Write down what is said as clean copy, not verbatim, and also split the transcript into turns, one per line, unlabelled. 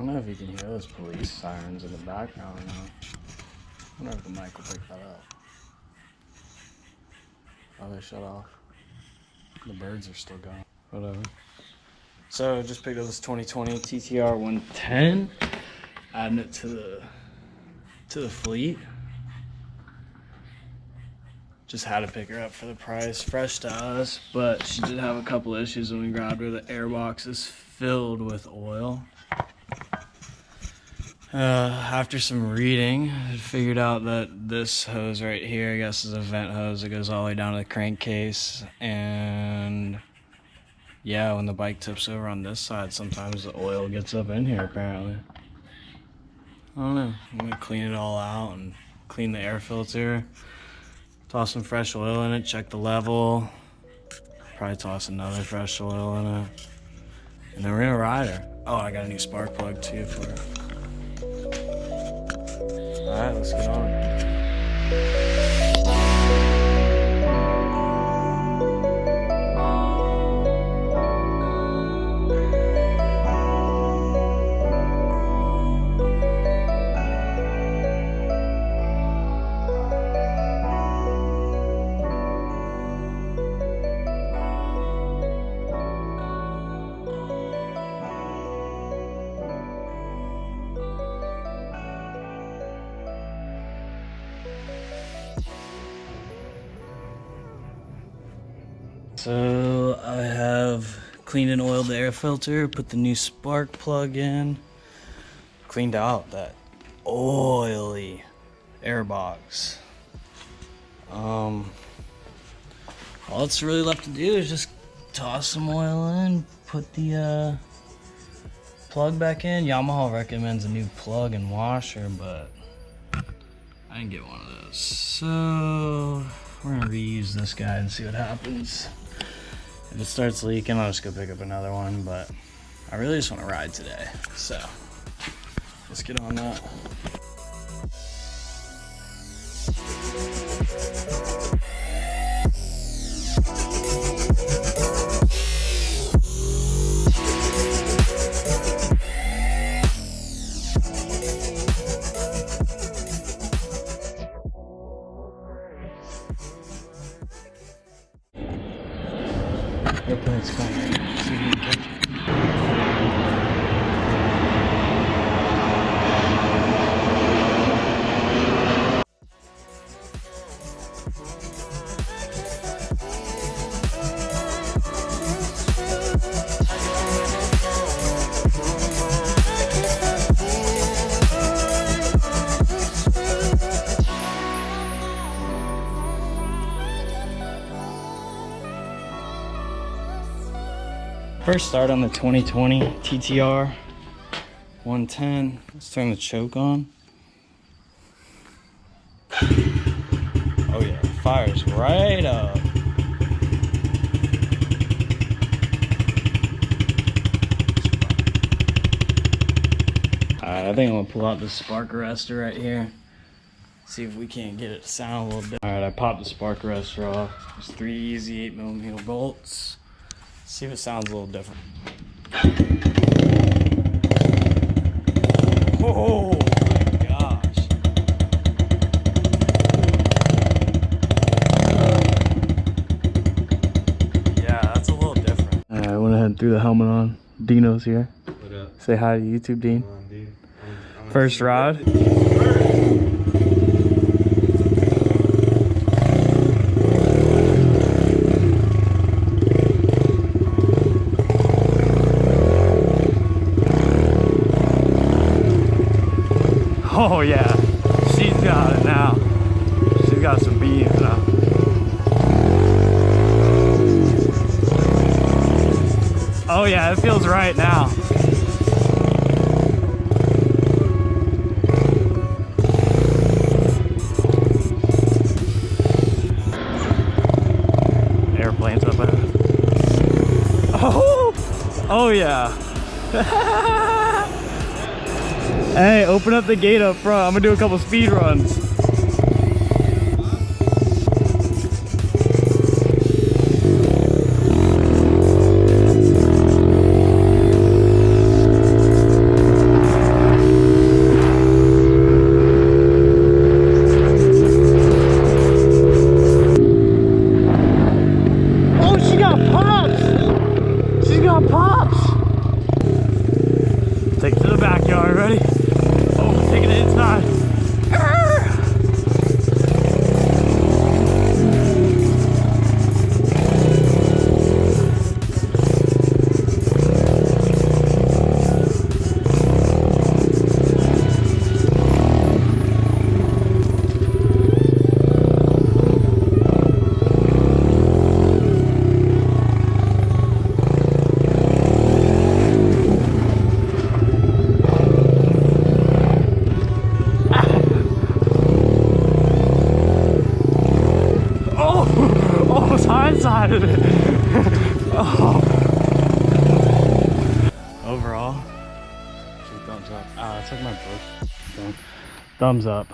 don't know if you can hear those police sirens in the background or not. I wonder if the mic will pick that up. Oh, they shut off. The birds are still going. Whatever. So I just picked up this 2020 TTR 110, adding it to the fleet. Just had to pick her up for the price, fresh to us, but she did have a couple issues when we grabbed her. The airbox is filled with oil. After some reading, I figured out that this hose right here, I guess, is a vent hose that goes all the way down to the crankcase. And yeah, when the bike tips over on this side, sometimes the oil gets up in here, apparently. I don't know. I'm gonna clean it all out and clean the air filter. Toss some fresh oil in it, check the level. Probably toss another fresh oil in it. And then we're gonna ride her. Oh, I got a new spark plug too for her. Alright, let's get on. So I have cleaned and oiled the air filter, put the new spark plug in, cleaned out that oily air box. All that's really left to do is just toss some oil in, put the plug back in. Yamaha recommends a new plug and washer, but I didn't get one of those. So we're gonna reuse this guy and see what happens. If it starts leaking, I'll just go pick up another one, but I really just want to ride today, so let's get on that. Airplane's coming. See if we can catch it. First start on the 2020 TTR 110. Let's turn the choke on. Oh yeah, fires right up. Alright, I think I'm gonna pull out the spark arrestor right here. See if we can't get it to sound a little bit. Alright, I popped the spark arrestor off. There's 3 easy 8mm bolts. See if it sounds a little different. Oh my gosh. Yeah, that's a little different. Alright, I went ahead and threw the helmet on. Dino's here.
What up?
Say hi to YouTube, Dean.
Come on, dude. I'm
First ride. Oh yeah, she's got it now. She's got some beans now. Oh yeah, it feels right now. Airplanes up ahead. Oh yeah. Hey, open up the gate up front. I'm gonna do a couple speed runs. Thumbs up. Ah, it's like my birth. Thumbs up.